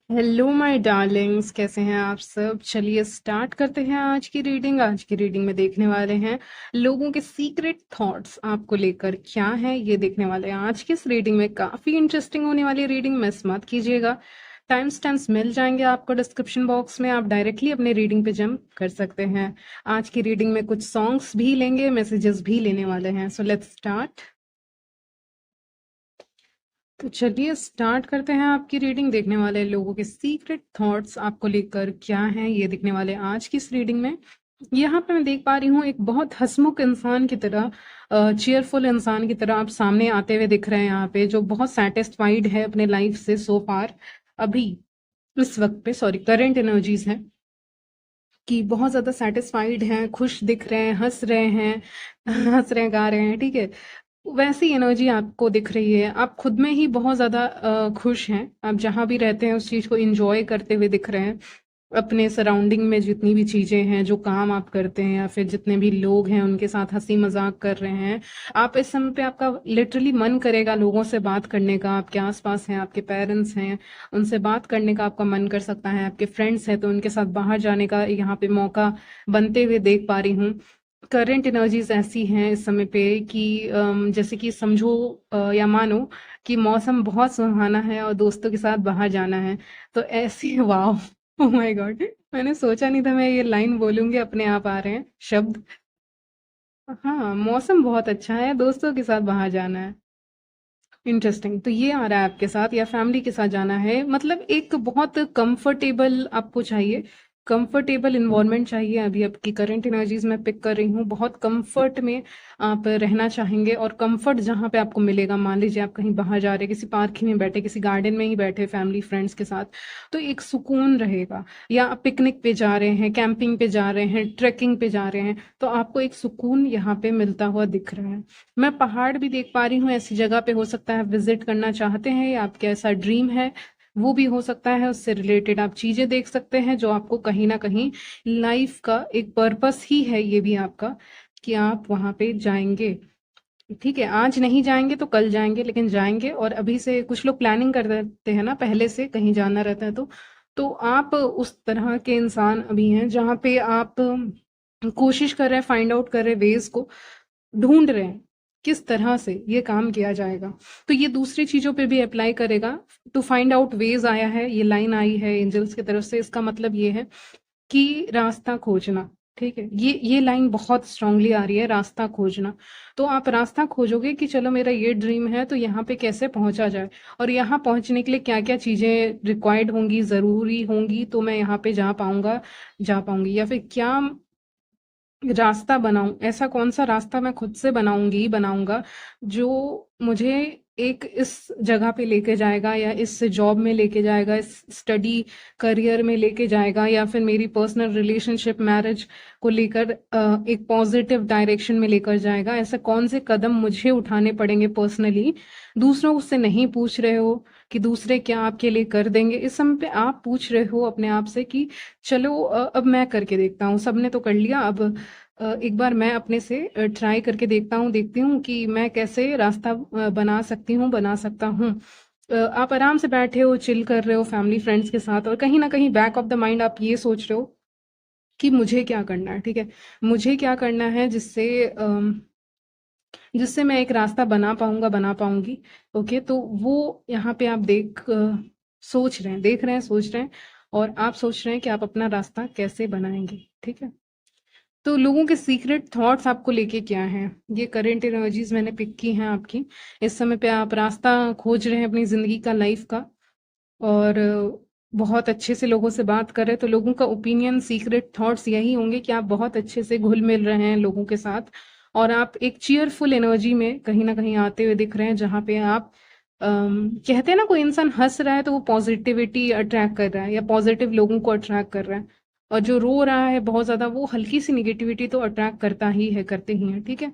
Hello my Darling's, कैसे हैं आप सब। चलिए स्टार्ट करते हैं आज की रीडिंग में देखने वाले हैं लोगों के सीक्रेट थॉट्स आपको लेकर क्या है, ये देखने वाले हैं। आज की इस रीडिंग में काफी इंटरेस्टिंग होने वाली रीडिंग, मिस मत कीजिएगा। टाइम स्टैम्प्स मिल जाएंगे आपको डिस्क्रिप्शन बॉक्स में, आप डायरेक्टली अपने रीडिंग पे जंप कर सकते हैं। आज की रीडिंग में कुछ सॉन्ग्स भी लेंगे, मैसेजेस भी लेने वाले हैं। So let's start. तो चलिए स्टार्ट करते हैं आपकी रीडिंग। देखने वाले लोगों के सीक्रेट थॉट्स आपको लेकर क्या हैं, ये देखने वाले हैं आज की इस रीडिंग में। यहाँ पे मैं देख पा रही हूँ एक बहुत हंसमुख इंसान की तरह, चीयरफुल इंसान की तरह आप सामने आते हुए दिख रहे हैं यहाँ पे, जो बहुत सेटिस्फाइड है अपने लाइफ से सो फार। अभी इस वक्त पे, सॉरी, करंट एनर्जीज है कि बहुत ज्यादा सेटिस्फाइड हैं, खुश दिख रहे हैं, हंस रहे हैं हंस रहे हैं, गा रहे हैं, ठीक है। वैसी एनर्जी आपको दिख रही है। आप खुद में ही बहुत ज़्यादा खुश हैं। आप जहाँ भी रहते हैं उस चीज़ को एंजॉय करते हुए दिख रहे हैं। अपने सराउंडिंग में जितनी भी चीज़ें हैं, जो काम आप करते हैं या फिर जितने भी लोग हैं उनके साथ हंसी मजाक कर रहे हैं। आप इस समय पे, आपका लिटरली मन करेगा लोगों से बात करने का। आपके आसपास हैं, आपके पेरेंट्स हैं, उनसे बात करने का आपका मन कर सकता है। आपके फ्रेंड्स हैं तो उनके साथ बाहर जाने का यहाँ पे मौका बनते हुए देख पा रही हूँ। करंट एनर्जीज ऐसी हैं इस समय पे कि जैसे कि समझो या मानो कि मौसम बहुत सुहाना है और दोस्तों के साथ बाहर जाना है। तो ऐसी वाह, ओह माय गॉड, मैंने सोचा नहीं था मैं ये लाइन बोलूंगी, अपने आप आ रहे हैं शब्द। हाँ, मौसम बहुत अच्छा है, दोस्तों के साथ बाहर जाना है। इंटरेस्टिंग। तो ये आ रहा है आपके साथ या फैमिली के साथ जाना है, मतलब एक बहुत कंफर्टेबल आपको चाहिए, कंफर्टेबल इन्वायरमेंट चाहिए। अभी आपकी करंट एनर्जीज में पिक कर रही हूँ, बहुत कंफर्ट में आप रहना चाहेंगे। और कंफर्ट जहाँ पे आपको मिलेगा, मान लीजिए आप कहीं बाहर जा रहे हैं, किसी पार्क ही में बैठे, किसी गार्डन में ही बैठे फैमिली फ्रेंड्स के साथ, तो एक सुकून रहेगा। या आप पिकनिक पे जा रहे हैं, कैंपिंग पे जा रहे हैं, ट्रैकिंग पे जा रहे हैं, तो आपको एक सुकून यहाँ पे मिलता हुआ दिख रहा है। मैं पहाड़ भी देख पा रही हूँ, ऐसी जगह पे हो सकता है आप विजिट करना चाहते हैं, या आपका ऐसा ड्रीम है, वो भी हो सकता है। उससे रिलेटेड आप चीजें देख सकते हैं जो आपको कहीं ना कहीं लाइफ का एक पर्पस ही है, ये भी आपका, कि आप वहां पे जाएंगे। ठीक है, आज नहीं जाएंगे तो कल जाएंगे, लेकिन जाएंगे। और अभी से कुछ लोग प्लानिंग कर देते हैं ना, पहले से कहीं जाना रहता है तो आप उस तरह के इंसान अभी हैं जहाँ पे आप कोशिश कर रहे हैं, फाइंड आउट कर रहे हैं वेज को, ढूंढ रहे हैं किस तरह से ये काम किया जाएगा। तो ये दूसरी चीजों पे भी अप्लाई करेगा। टू फाइंड आउट वेज आया है, ये लाइन आई है एंजल्स की तरफ से, इसका मतलब ये है कि रास्ता खोजना। ठीक है, ये लाइन बहुत स्ट्रांगली आ रही है, रास्ता खोजना। तो आप रास्ता खोजोगे कि चलो मेरा ये ड्रीम है, तो यहाँ पे कैसे पहुंचा जाए, और यहाँ पहुंचने के लिए क्या क्या चीजें रिक्वायर्ड होंगी, जरूरी होंगी, तो मैं यहाँ पे जा पाऊंगा, जा पाऊंगी। या फिर क्या रास्ता बनाऊं, ऐसा कौन सा रास्ता मैं खुद से बनाऊंगी, बनाऊंगा, जो मुझे एक इस जगह पे लेके जाएगा, या इस जॉब में लेके जाएगा, इस स्टडी करियर में लेके जाएगा, या फिर मेरी पर्सनल रिलेशनशिप मैरिज को लेकर एक पॉजिटिव डायरेक्शन में लेकर जाएगा। ऐसे कौन से कदम मुझे उठाने पड़ेंगे पर्सनली। दूसरों से नहीं पूछ रहे हो कि दूसरे क्या आपके लिए कर देंगे, इस समय पे आप पूछ रहे हो अपने आप से कि चलो अब मैं करके देखता हूँ, सबने तो कर लिया, अब एक बार मैं अपने से ट्राई करके देखता हूँ, देखती हूँ कि मैं कैसे रास्ता बना सकती हूँ, बना सकता हूँ। आप आराम से बैठे हो, चिल कर रहे हो फैमिली फ्रेंड्स के साथ, और कहीं ना कहीं बैक ऑफ द माइंड आप ये सोच रहे हो कि मुझे क्या करना है। ठीक है, मुझे क्या करना है जिससे मैं एक रास्ता बना पाऊंगा, बना पाऊंगी। ओके, तो वो यहाँ पे आप सोच रहे हैं, देख रहे हैं, सोच रहे हैं, और आप सोच रहे हैं कि आप अपना रास्ता कैसे बनाएंगे। ठीक है, तो लोगों के सीक्रेट थॉट्स आपको लेके क्या हैं, ये करंट एनर्जीज मैंने पिक की हैं आपकी। इस समय पे आप रास्ता खोज रहे हैं अपनी जिंदगी का, लाइफ का, और बहुत अच्छे से लोगों से बात कर रहे हैं। तो लोगों का ओपिनियन, सीक्रेट थॉट्स यही होंगे कि आप बहुत अच्छे से घुल मिल रहे हैं लोगों के साथ, और आप एक चीयरफुल एनर्जी में कहीं ना कहीं आते हुए दिख रहे हैं, जहाँ पे आप कहते हैं ना, कोई इंसान हंस रहा है तो वो पॉजिटिविटी अट्रैक्ट कर रहा है, या पॉजिटिव लोगों को अट्रैक्ट कर रहा है। और जो रो रहा है बहुत ज्यादा, वो हल्की सी निगेटिविटी तो अट्रैक्ट करता ही है, करते ही है। ठीक है,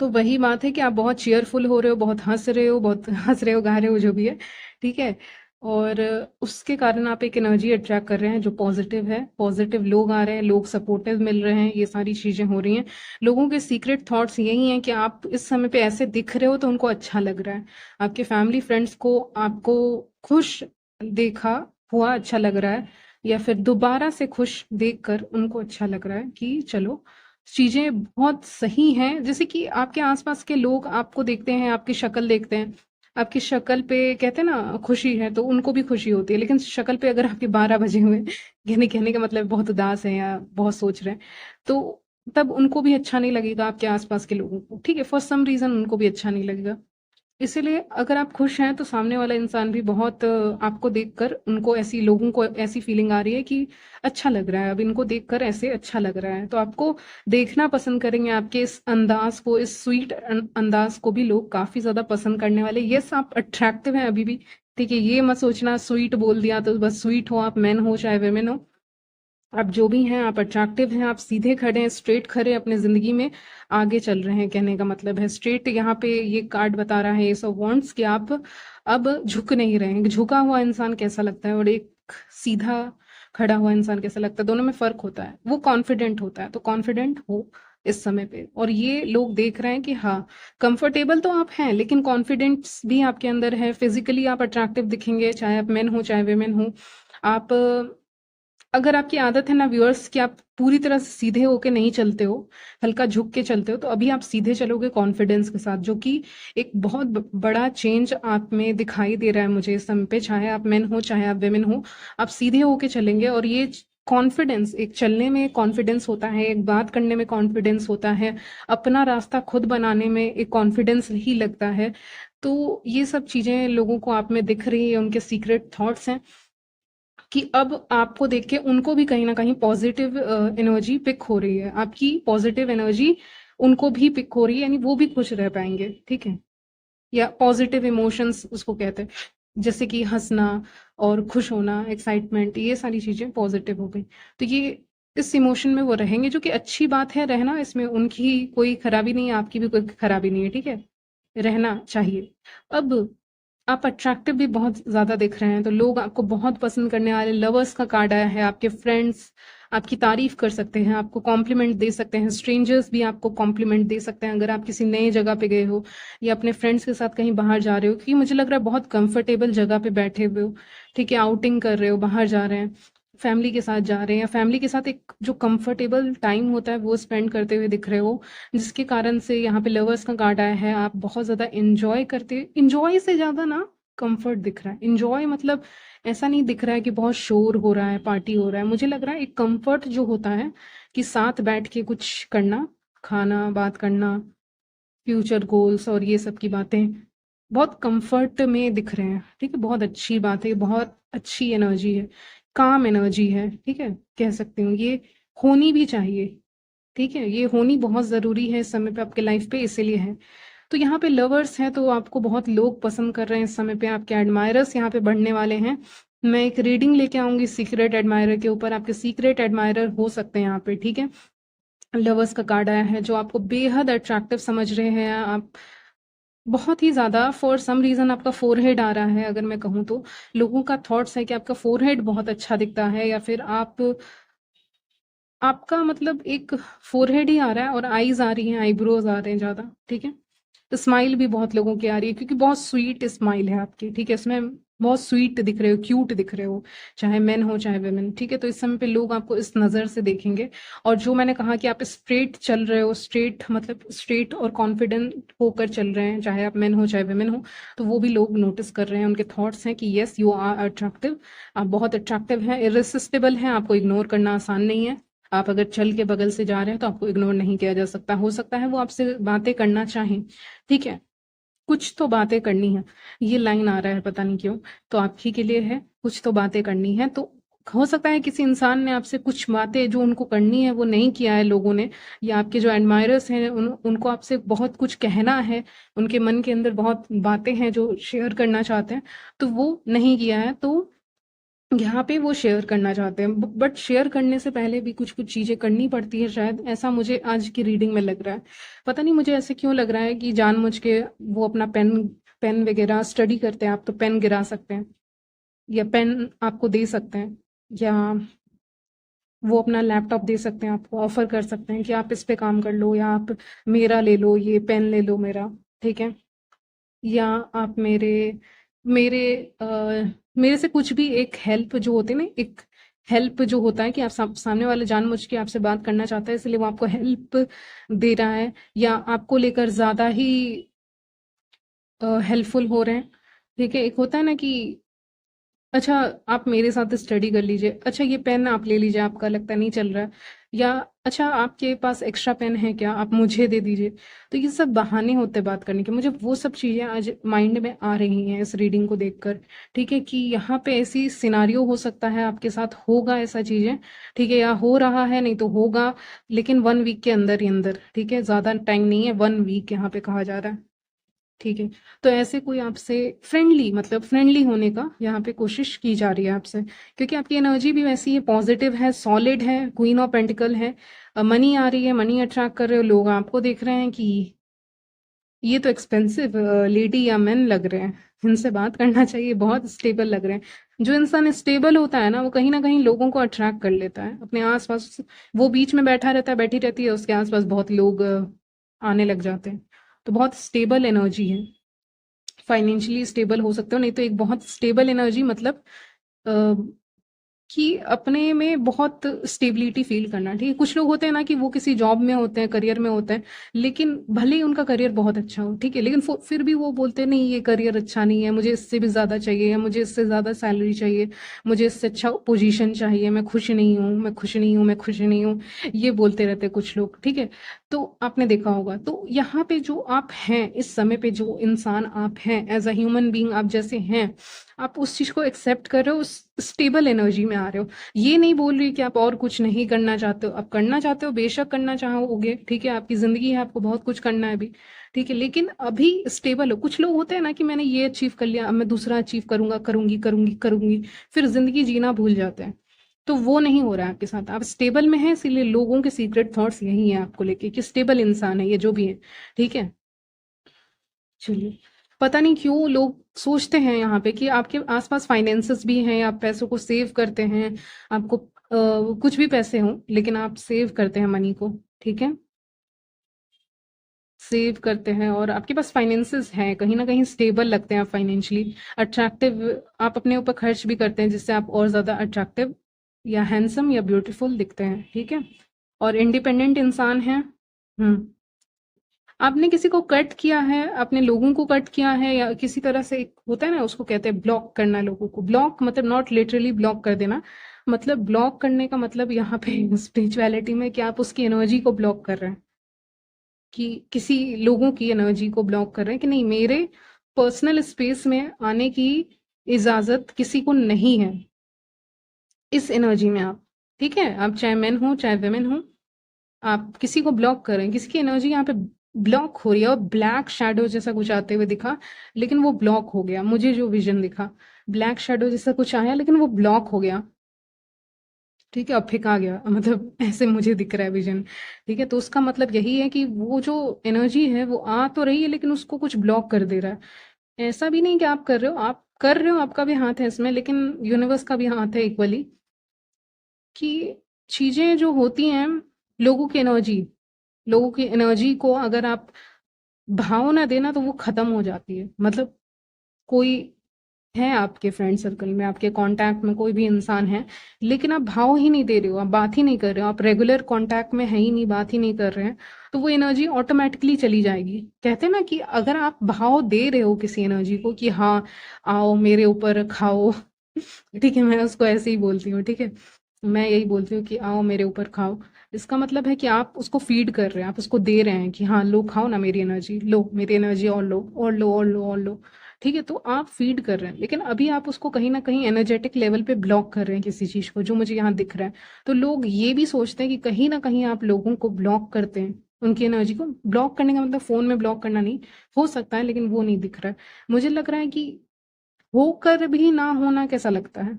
तो वही बात है कि आप बहुत चीयरफुल हो रहे हो, बहुत हंस रहे हो, बहुत हंस रहे हो, गा रहे हो, जो भी है। ठीक है, और उसके कारण आप एक एनर्जी अट्रैक्ट कर रहे हैं जो पॉजिटिव है, पॉजिटिव लोग आ रहे हैं, लोग सपोर्टिव मिल रहे हैं, ये सारी चीजें हो रही हैं। लोगों के सीक्रेट थॉट्स यही हैं कि आप इस समय पे ऐसे दिख रहे हो तो उनको अच्छा लग रहा है, आपके फैमिली फ्रेंड्स को आपको खुश देखा हुआ अच्छा लग रहा है, या फिर दोबारा से खुश देखकर उनको अच्छा लग रहा है कि चलो चीज़ें बहुत सही हैं। जैसे कि आपके आस-पास के लोग आपको देखते हैं, आपकी शक्ल देखते हैं, आपकी शक्ल पे कहते हैं ना खुशी है, तो उनको भी खुशी होती है। लेकिन शक्ल पे अगर आपके 12 बजे हुए हैं, यानी कहने का मतलब बहुत उदास हैं या बहुत सोच रहे हैं, तो तब उनको भी अच्छा नहीं लगेगा आपके आस-पास के लोगों को, ठीक है? फॉर सम रीज़न उनको भी अच्छा नहीं लगेगा। इसीलिए अगर आप खुश हैं तो सामने वाला इंसान भी बहुत आपको देखकर उनको ऐसी लोगों को ऐसी फीलिंग आ रही है कि अच्छा लग रहा है, अब इनको देखकर ऐसे अच्छा लग रहा है, तो आपको देखना पसंद करेंगे, आपके इस अंदाज को, इस स्वीट अंदाज को भी लोग काफी ज्यादा पसंद करने वाले। यस, आप अट्रैक्टिव हैं अभी भी, ठीक है? ये मत सोचना स्वीट बोल दिया तो बस स्वीट हो, आप मैन हो चाहे वेमेन हो, आप जो भी हैं, आप अट्रैक्टिव हैं, आप सीधे खड़े हैं, स्ट्रेट खड़े अपने ज़िंदगी में आगे चल रहे हैं, कहने का मतलब है स्ट्रेट। यहाँ पे ये कार्ड बता रहा है एस ऑफ वांड्स कि आप अब झुक नहीं रहे हैं। झुका हुआ इंसान कैसा लगता है और एक सीधा खड़ा हुआ इंसान कैसा लगता है, दोनों में फ़र्क होता है। वो कॉन्फिडेंट होता है, तो कॉन्फिडेंट हो इस समय पे। और ये लोग देख रहे हैं कि हाँ, कंफर्टेबल तो आप हैं, लेकिन कॉन्फिडेंस भी आपके अंदर है। फिज़िकली आप अट्रैक्टिव दिखेंगे, चाहे आप मेन हो, चाहे वुमेन हो। आप अगर आपकी आदत है ना व्यूअर्स कि आप पूरी तरह से सीधे होके नहीं चलते हो, हल्का झुक के चलते हो, तो अभी आप सीधे चलोगे कॉन्फिडेंस के साथ, जो कि एक बहुत बड़ा चेंज आप में दिखाई दे रहा है मुझे इस समय पे। चाहे आप मेन हो, चाहे आप वेमेन हो, आप सीधे होके चलेंगे। और ये कॉन्फिडेंस, एक चलने में कॉन्फिडेंस होता है, एक बात करने में कॉन्फिडेंस होता है, अपना रास्ता खुद बनाने में एक कॉन्फिडेंस ही लगता है। तो ये सब चीजें लोगों को आप में दिख रही है, उनके सीक्रेट थॉट्स हैं कि अब आपको देख के उनको भी कहीं न कहीं पॉज़िटिव एनर्जी पिक हो रही है। आपकी पॉज़िटिव एनर्जी उनको भी पिक हो रही है, यानी वो भी खुश रह पाएँगे, ठीक है? या पॉज़िटिव इमोशंस उसको कहते हैं। जैसे कि हँसना और खुश होना, एक्साइटमेंट, ये सारी चीज़ें पॉज़िटिव हो गई। तो ये इस इमोशन में वो रहेंगे, जो कि अच्छी बात है रहना, इसमें उनकी कोई खराबी नहीं है, आपकी भी कोई खराबी नहीं है, ठीक है? रहना चाहिए। अब आप अट्रैक्टिव भी बहुत ज़्यादा दिख रहे हैं, तो लोग आपको बहुत पसंद करने वाले। लवर्स का कार्ड आया है, आपके फ्रेंड्स आपकी तारीफ कर सकते हैं, आपको कॉम्प्लीमेंट दे सकते हैं, स्ट्रेंजर्स भी आपको कॉम्प्लीमेंट दे सकते हैं अगर आप किसी नई जगह पे गए हो या अपने फ्रेंड्स के साथ कहीं बाहर जा रहे हो, क्योंकि मुझे लग रहा है बहुत कंफर्टेबल जगह पे बैठे हुए हो, ठीक है? आउटिंग कर रहे हो, बाहर जा रहे हैं, फैमिली के साथ जा रहे हैं, या फैमिली के साथ एक जो कंफर्टेबल टाइम होता है वो स्पेंड करते हुए दिख रहे हो, जिसके कारण से यहाँ पे लवर्स का कार्ड आया है। आप बहुत ज़्यादा इंजॉय करते, इंजॉय से ज़्यादा ना कंफर्ट दिख रहा है। इंजॉय मतलब ऐसा नहीं दिख रहा है कि बहुत शोर हो रहा है, पार्टी हो रहा है। मुझे लग रहा है एक कंफर्ट जो होता है कि साथ बैठ के कुछ करना, खाना, बात करना, फ्यूचर गोल्स और ये सब की बातें बहुत कंफर्ट में दिख रहे हैं, ठीक है? बहुत अच्छी बात है, बहुत अच्छी एनर्जी है, काम एनर्जी है, ठीक है? कह सकती हूँ ये होनी भी चाहिए, ठीक है? ये होनी बहुत ज़रूरी है इस समय पे आपके लाइफ पे, इसीलिए है। तो यहाँ पे लवर्स हैं तो आपको बहुत लोग पसंद कर रहे हैं इस समय पे, आपके एडमायरर्स यहाँ पे बढ़ने वाले हैं। मैं एक रीडिंग लेके आऊंगी सीक्रेट एडमायरर के ऊपर, आपके सीक्रेट एडमायरर हो सकते हैं यहाँ पे, ठीक है? लवर्स का कार्ड आया है, जो आपको बेहद अट्रैक्टिव समझ रहे हैं आप बहुत ही ज़्यादा। फॉर सम रीज़न आपका फोरहेड आ रहा है, अगर मैं कहूँ तो लोगों का थॉट्स है कि आपका फोरहेड बहुत अच्छा दिखता है, या फिर आपका मतलब एक फोरहेड ही आ रहा है और आईज आ रही हैं, आईब्रोज आ रहे हैं ज़्यादा, ठीक है? स्माइल भी बहुत लोगों की आ रही है, क्योंकि बहुत स्वीट स्माइल है आपकी, ठीक है? इसमें बहुत स्वीट दिख रहे हो, क्यूट दिख रहे हो, चाहे मेन हो चाहे वेमेन, ठीक है? तो इस समय पे लोग आपको इस नज़र से देखेंगे। और जो मैंने कहा कि आप स्ट्रेट चल रहे हो, स्ट्रेट मतलब स्ट्रेट और कॉन्फिडेंट होकर चल रहे हैं, चाहे आप मेन हो चाहे वेमेन हो, तो वो भी लोग नोटिस कर रहे हैं। उनके थॉट्स हैं कि येस, यू आर अट्रैक्टिव, आप बहुत अट्रैक्टिव हैं, इर्रेसिस्टिबल हैं, आपको इग्नोर करना आसान नहीं है। आप अगर चल के बगल से जा रहे हैं तो आपको इग्नोर नहीं किया जा सकता। हो सकता है वो आपसे बातें करना चाहें, ठीक है? कुछ तो बातें करनी है, ये लाइन आ रहा है पता नहीं क्यों, तो आप ही के लिए है, कुछ तो बातें करनी है। तो हो सकता है किसी इंसान ने आपसे कुछ बातें जो उनको करनी है वो नहीं किया है लोगों ने, या आपके जो एडमायरर्स हैं उनको आपसे बहुत कुछ कहना है, उनके मन के अंदर बहुत बातें हैं जो शेयर करना चाहते हैं, तो वो नहीं किया है। तो यहाँ पे वो शेयर करना चाहते हैं, बट शेयर करने से पहले भी कुछ कुछ चीजें करनी पड़ती है शायद, ऐसा मुझे आज की रीडिंग में लग रहा है। पता नहीं मुझे ऐसे क्यों लग रहा है कि जानबूझ के वो अपना पेन पेन वगैरह स्टडी करते हैं आप, तो पेन गिरा सकते हैं, या पेन आपको दे सकते हैं, या वो अपना लैपटॉप दे सकते हैं आपको, ऑफर कर सकते हैं कि आप इस पे काम कर लो, या आप मेरा ले लो, ये पेन ले लो मेरा, ठीक है? या आप मेरे मेरे मेरे से कुछ भी एक हेल्प जो होती है ना, एक हेल्प जो होता है कि आप सामने वाला जानबूझ के आपसे बात करना चाहता है, इसलिए वो आपको हेल्प दे रहा है, या आपको लेकर ज़्यादा ही हेल्पफुल हो रहे हैं। ठीक है, एक होता है ना कि अच्छा आप मेरे साथ स्टडी कर लीजिए, अच्छा ये पेन आप ले लीजिए, आपका लगता नहीं चल रहा है, या अच्छा आपके पास एक्स्ट्रा पेन है क्या, आप मुझे दे दीजिए। तो ये सब बहाने होते हैं बात करने के, मुझे वो सब चीज़ें आज माइंड में आ रही हैं इस रीडिंग को देखकर। ठीक है, कि यहाँ पे ऐसी सिनारियो हो सकता है आपके साथ, होगा ऐसा चीज़ें। ठीक है, या हो रहा है, नहीं तो होगा, लेकिन 1 वीक के अंदर ही अंदर। ठीक है, ज़्यादा टाइम नहीं है, 1 वीक यहाँ पे कहा जा रहा है। ठीक है, तो ऐसे कोई आपसे फ्रेंडली, मतलब फ्रेंडली होने का यहाँ पे कोशिश की जा रही है आपसे, क्योंकि आपकी एनर्जी भी वैसी है, पॉजिटिव है, सॉलिड है, क्वीन ऑफ पेंटिकल है। मनी आ रही है, मनी अट्रैक्ट कर रहे हो, लोग आपको देख रहे हैं कि ये तो एक्सपेंसिव लेडी या मैन लग रहे हैं, इनसे बात करना चाहिए, बहुत स्टेबल लग रहे हैं। जो इंसान स्टेबल होता है ना, वो कहीं ना कहीं लोगों को अट्रैक्ट कर लेता है अपने आसपास। वो बीच में बैठा रहता है, बैठी रहती है, उसके आसपास बहुत लोग आने लग जाते हैं। तो बहुत स्टेबल एनर्जी है। फाइनेंशियली स्टेबल हो सकते हो, नहीं तो एक बहुत स्टेबल एनर्जी मतलब अ, कि अपने में बहुत स्टेबिलिटी फील करना। ठीक है, कुछ लोग होते हैं ना कि वो किसी जॉब में होते हैं, करियर में होते हैं, लेकिन भले ही उनका करियर बहुत अच्छा हो, ठीक है, लेकिन फिर भी वो बोलते हैं नहीं ये करियर अच्छा नहीं है, मुझे इससे भी ज़्यादा चाहिए, या मुझे इससे ज़्यादा सैलरी चाहिए, मुझे इससे अच्छा पोजीशन चाहिए, मैं खुश नहीं हूँ, मैं खुश नहीं हूँ, मैं खुश नहीं हूँ, ये बोलते रहते हैं कुछ लोग। ठीक है, तो आपने देखा होगा, तो यहाँ पे जो आप हैं इस समय पे, जो इंसान आप हैं एज अ ह्यूमन बीइंग, आप जैसे हैं, आप उस चीज को एक्सेप्ट कर रहे हो, उस स्टेबल एनर्जी में आ रहे हो। ये नहीं बोल रही कि आप और कुछ नहीं करना चाहते हो, आप करना चाहते हो, बेशक करना चाहोगे। ठीक है, आपकी जिंदगी है, आपको बहुत कुछ करना है अभी। ठीक है, लेकिन अभी स्टेबल हो। कुछ लोग होते हैं ना कि मैंने ये अचीव कर लिया, अब मैं दूसरा अचीव करूंगा, करूंगी करूंगी करूंगी, फिर जिंदगी जीना भूल जाते हैं। तो वो नहीं हो रहा है आपके साथ, आप स्टेबल में हैं, इसीलिए लोगों के सीक्रेट थॉट्स यही है आपको लेके कि स्टेबल इंसान है ये जो भी है। ठीक है, चलिए, पता नहीं क्यों लोग सोचते हैं यहाँ पे कि आपके आसपास फाइनेंसेस भी हैं, आप पैसों को सेव करते हैं, आपको कुछ भी पैसे हों, लेकिन आप सेव करते हैं मनी को। ठीक है, सेव करते हैं, और आपके पास फाइनेंसेस हैं, कहीं ना कहीं स्टेबल लगते हैं आप फाइनेंशियली, अट्रैक्टिव, आप अपने ऊपर खर्च भी करते हैं जिससे आप और ज़्यादा अट्रैक्टिव या हैंडसम या ब्यूटीफुल दिखते हैं। ठीक है, और इंडिपेंडेंट इंसान हैं। आपने किसी को कट किया है, अपने लोगों को कट किया है, या किसी तरह से, एक होता है ना उसको कहते हैं ब्लॉक करना, लोगों को ब्लॉक, मतलब नॉट लिटरली ब्लॉक कर देना, मतलब ब्लॉक करने का मतलब यहाँ पे स्पिरिचुअलिटी में कि आप उसकी एनर्जी को ब्लॉक कर रहे हैं, कि किसी लोगों की एनर्जी को ब्लॉक कर रहे हैं कि नहीं, मेरे पर्सनल स्पेस में आने की इजाजत किसी को नहीं है इस एनर्जी में आप। ठीक है, आप चाहे मैन हो चाहे वेमेन हो, आप किसी को ब्लॉक कर रहे हैं, किसी की एनर्जी यहाँ पे ब्लॉक हो रही है, और ब्लैक शैडो जैसा कुछ आते हुए दिखा, लेकिन वो ब्लॉक हो गया, मुझे जो विजन दिखा, ब्लैक शैडो जैसा कुछ आया, लेकिन वो ब्लॉक हो गया। ठीक है, अब फेंका गया, मतलब ऐसे मुझे दिख रहा है विजन। ठीक है, तो उसका मतलब यही है कि वो जो एनर्जी है वो आ तो रही है, लेकिन उसको कुछ ब्लॉक कर दे रहा है। ऐसा भी नहीं कि आप कर रहे हो, आप कर रहे हो, आपका भी हाथ है इसमें, लेकिन यूनिवर्स का भी हाथ है इक्वली, कि चीजें जो होती हैं, लोगों की एनर्जी, लोगों की एनर्जी को अगर आप भाव ना देना तो वो खत्म हो जाती है। मतलब कोई है आपके फ्रेंड सर्कल में, आपके कांटेक्ट में कोई भी इंसान है, लेकिन आप भाव ही नहीं दे रहे हो, आप बात ही नहीं कर रहे हो, आप रेगुलर कांटेक्ट में है ही नहीं, बात ही नहीं कर रहे हैं, तो वो एनर्जी ऑटोमेटिकली चली जाएगी। कहते हैं ना कि अगर आप भाव दे रहे हो किसी एनर्जी को कि हाँ आओ मेरे ऊपर खाओ ठीक है, मैं उसको ऐसे ही बोलती हूँ। ठीक है, मैं यही बोलती हूँ कि आओ मेरे ऊपर खाओ, इसका मतलब है कि आप उसको फीड कर रहे हैं, आप उसको दे रहे हैं कि हाँ लो खाओ ना मेरी एनर्जी, लो मेरी एनर्जी, और लो और लो और लो और लो। ठीक है, तो आप फीड कर रहे हैं, लेकिन अभी आप उसको कहीं ना कहीं एनर्जेटिक लेवल पे ब्लॉक कर रहे हैं किसी चीज को, जो मुझे यहाँ दिख रहा है। तो लोग ये भी सोचते हैं कि कहीं ना कहीं आप लोगों को ब्लॉक करते हैं, उनकी एनर्जी को ब्लॉक करने का मतलब फोन में ब्लॉक करना नहीं, हो सकता है, लेकिन वो नहीं दिख रहा है। मुझे लग रहा है कि होकर भी ना होना कैसा लगता है,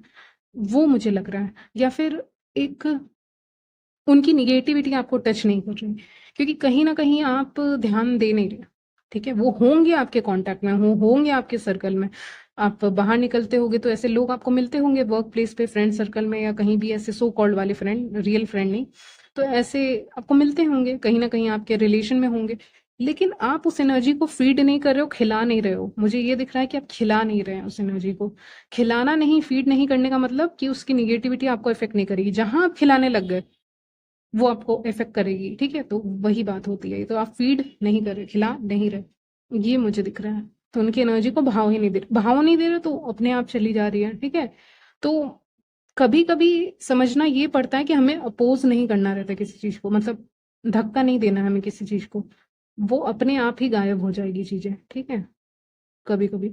वो मुझे लग रहा है, या फिर एक उनकी निगेटिविटी आपको टच नहीं कर रही, क्योंकि कहीं ना कहीं आप ध्यान दे नहीं रहे। ठीक है, वो होंगे आपके कांटेक्ट में, होंगे आपके सर्कल में, आप बाहर निकलते होंगे तो ऐसे लोग आपको मिलते होंगे वर्क प्लेस पे, फ्रेंड सर्कल में, या कहीं भी, ऐसे सो कॉल्ड वाले फ्रेंड, रियल फ्रेंड नहीं, तो ऐसे आपको मिलते होंगे, कहीं ना कहीं आपके रिलेशन में होंगे। लेकिन आप उस एनर्जी को फीड नहीं कर रहे हो, खिला नहीं रहे हो। मुझे ये दिख रहा है कि आप खिला नहीं रहे हैं उस एनर्जी को। खिलाना नहीं, फीड नहीं करने का मतलब कि उसकी नेगेटिविटी आपको इफ़ेक्ट नहीं करेगी। जहाँ आप खिलाने लग गए, वो आपको इफ़ेक्ट करेगी, ठीक है? तो वही बात होती है। तो आप फीड नहीं कर रहे, खिला नहीं रहे, ये मुझे दिख रहा है। तो उनकी एनर्जी को भाव ही नहीं दे रहे, भाव नहीं दे रहे तो अपने आप चली जा रही है, ठीक है? तो कभी-कभी समझना ये पड़ता है कि हमें अपोज़ नहीं करना रहता है किसी चीज़ को, मतलब धक्का नहीं देना है हमें किसी चीज़ को। वो अपने आप ही गायब हो जाएगी चीज़ें, ठीक है? कभी-कभी।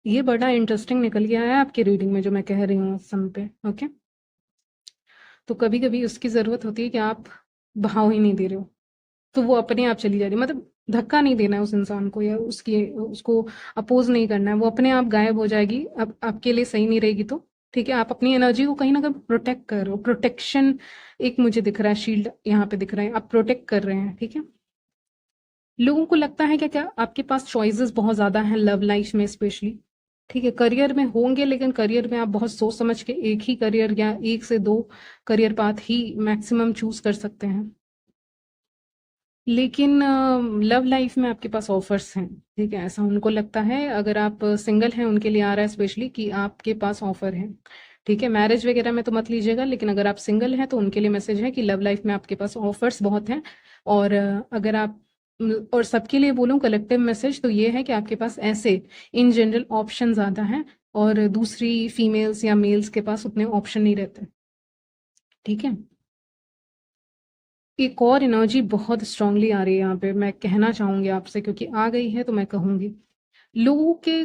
ये बड़ा इंटरेस्टिंग निकल के आया है आपकी रीडिंग में जो मैं कह रही हूँ उस समय पे, ओके? तो कभी-कभी उसकी ज़रूरत होती है कि आप भाव ही नहीं दे रहे हो, तो वो अपने आप चली जा रही है। मतलब धक्का नहीं देना है उस इंसान को या उसको अपोज़ नहीं करना है, वो अपने आप गायब हो जाएगी, अब आपके लिए सही नहीं रहेगी तो, ठीक है? आप अपनी एनर्जी को कहीं न कहीं प्रोटेक्ट कर रहे हो, प्रोटेक्शन एक मुझे दिख रहा है, शील्ड यहाँ पे दिख रहा है, आप प्रोटेक्ट कर रहे हैं, ठीक है? लोगों को लगता है क्या आपके पास चॉइसेस बहुत ज़्यादा हैं लव लाइफ में स्पेशली, ठीक है? करियर में होंगे, लेकिन करियर में आप बहुत सोच समझ के एक ही करियर या 1 से 2 करियर पाथ ही मैक्सिमम चूज़ कर सकते हैं। लेकिन लव लाइफ में आपके पास ऑफर्स हैं, ठीक है? ऐसा उनको लगता है, अगर आप सिंगल हैं उनके लिए आ रहा है स्पेशली कि आपके पास ऑफर है, ठीक है? मैरिज वगैरह में तो मत लीजिएगा, लेकिन अगर आप सिंगल हैं तो उनके लिए मैसेज है कि लव लाइफ में आपके पास ऑफर्स बहुत हैं। और अगर आप और सबके लिए बोलूँ कलेक्टिव मैसेज तो ये है कि आपके पास ऐसे इन जनरल ऑप्शन ज़्यादा हैं और दूसरी फीमेल्स या मेल्स के पास उतने ऑप्शन नहीं रहते, ठीक है? एक और एनर्जी बहुत स्ट्रांगली आ रही है यहाँ पे, मैं कहना चाहूँगी आपसे क्योंकि आ गई है तो मैं कहूँगी।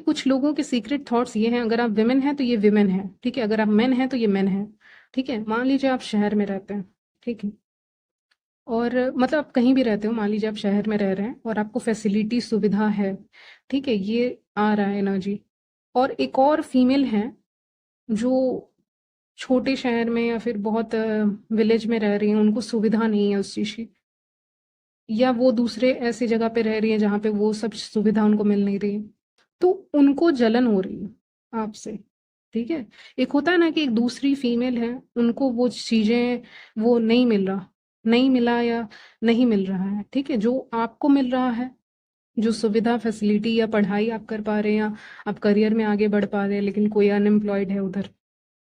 कुछ लोगों के सीक्रेट थॉट्स ये हैं, अगर आप विमेन हैं तो ये विमेन है, ठीक है? अगर आप मेन हैं तो ये मेन है, ठीक है? मान लीजिए आप शहर में रहते हैं, ठीक है? और मतलब आप कहीं भी रहते हो, मान लीजिए आप शहर में रह रहे हैं और आपको फैसिलिटी सुविधा है, ठीक है? ये आ रहा है एनर्जी। और एक और फीमेल है जो छोटे शहर में या फिर बहुत विलेज में रह रही हैं, उनको सुविधा नहीं है उस चीज़ की, या वो दूसरे ऐसी जगह पे रह रही है जहाँ पे वो सब सुविधा उनको मिल नहीं रही है, तो उनको जलन हो रही है आपसे, ठीक है? एक होता है ना कि एक दूसरी फीमेल है, उनको वो चीज़ें वो नहीं मिल रहा, नहीं मिला या नहीं मिल रहा है, ठीक है? जो आपको मिल रहा है, जो सुविधा फैसिलिटी या पढ़ाई आप कर पा रहे हैं या आप करियर में आगे बढ़ पा रहे हैं, लेकिन कोई अनएम्प्लॉयड है उधर,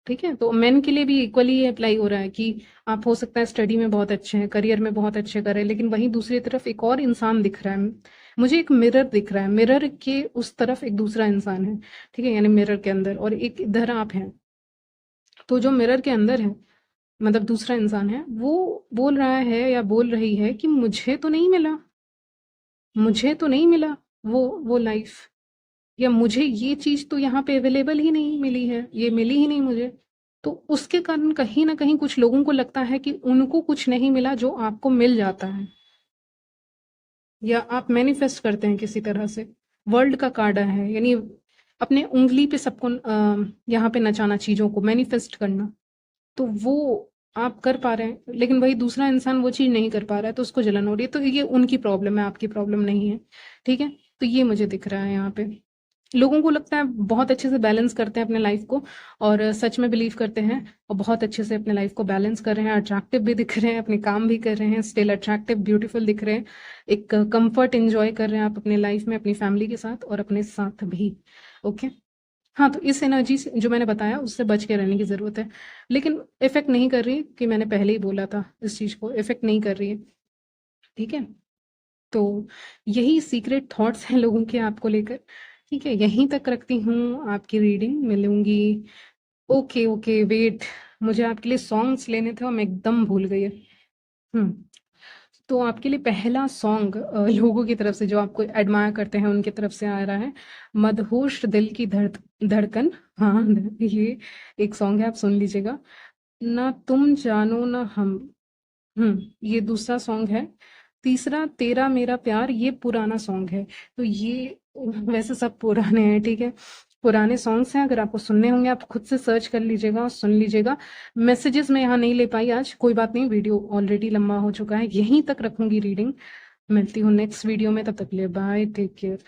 ठीक है? तो मेन के लिए भी इक्वली ये अप्लाई हो रहा है कि आप हो सकता है स्टडी में बहुत अच्छे हैं, करियर में बहुत अच्छे कर रहे हैं, लेकिन वहीं दूसरी तरफ एक और इंसान दिख रहा है। मुझे एक मिरर दिख रहा है, मिरर के उस तरफ एक दूसरा इंसान है, ठीक है? यानी मिरर के अंदर और एक इधर आप हैं। तो जो मिरर के अंदर है, मतलब दूसरा इंसान है, वो बोल रहा है या बोल रही है कि मुझे तो नहीं मिला, मुझे तो नहीं मिला वो लाइफ, या मुझे ये चीज़ तो यहाँ पे अवेलेबल ही नहीं मिली है, ये मिली ही नहीं मुझे। तो उसके कारण कहीं न कहीं कुछ लोगों को लगता है कि उनको कुछ नहीं मिला जो आपको मिल जाता है, या आप मैनिफेस्ट करते हैं किसी तरह से। वर्ल्ड का कार्ड है, यानी अपने उँगली पे सबको यहाँ पे नचाना चीज़ों को, मैनिफेस्ट करना। तो वो आप कर पा रहे हैं, लेकिन वही दूसरा इंसान वो चीज़ नहीं कर पा रहा है, तो उसको जलन हो रही है। तो ये उनकी प्रॉब्लम है, आपकी प्रॉब्लम नहीं है, ठीक है? तो ये मुझे दिख रहा है यहाँ पे। लोगों को लगता है बहुत अच्छे से बैलेंस करते हैं अपने लाइफ को और सच में बिलीव करते हैं और बहुत अच्छे से अपने लाइफ को बैलेंस कर रहे हैं, अट्रैक्टिव भी दिख रहे हैं, अपने काम भी कर रहे हैं, स्टिल अट्रैक्टिव ब्यूटीफुल दिख रहे हैं, एक कंफर्ट एंजॉय कर रहे हैं आप अपने लाइफ में, अपनी फैमिली के साथ और अपने साथ भी, ओके? हाँ, तो इस एनर्जी से जो मैंने बताया उससे बच के रहने की ज़रूरत है, लेकिन इफ़ेक्ट नहीं कर रही है कि मैंने पहले ही बोला था, इस चीज़ को इफ़ेक्ट नहीं कर रही है, ठीक है? तो यही सीक्रेट थॉट्स हैं लोगों के आपको लेकर, ठीक है? यहीं तक रखती हूँ आपकी रीडिंग, मिलूँगी। ओके, ओके, वेट, मुझे आपके लिए सॉन्ग्स लेने थे और मैं एकदम भूल गई। तो आपके लिए पहला सॉन्ग लोगों की तरफ से जो आपको एडमायर करते हैं उनकी तरफ से आ रहा है, मदहोश दिल की धड़कन। हाँ, ये एक सॉन्ग है, आप सुन लीजिएगा। ना तुम जानो ना हम, ये दूसरा सॉन्ग है। तीसरा तेरा मेरा प्यार, ये पुराना सॉन्ग है। तो ये वैसे सब पुराने हैं, ठीक है? पुराने सॉन्ग्स हैं, अगर आपको सुनने होंगे आप खुद से सर्च कर लीजिएगा और सुन लीजिएगा। मैसेजेस मैं यहाँ नहीं ले पाई आज, कोई बात नहीं, वीडियो ऑलरेडी लंबा हो चुका है, यहीं तक रखूंगी रीडिंग। मिलती हूँ नेक्स्ट वीडियो में, तब तक के लिए बाय, टेक केयर।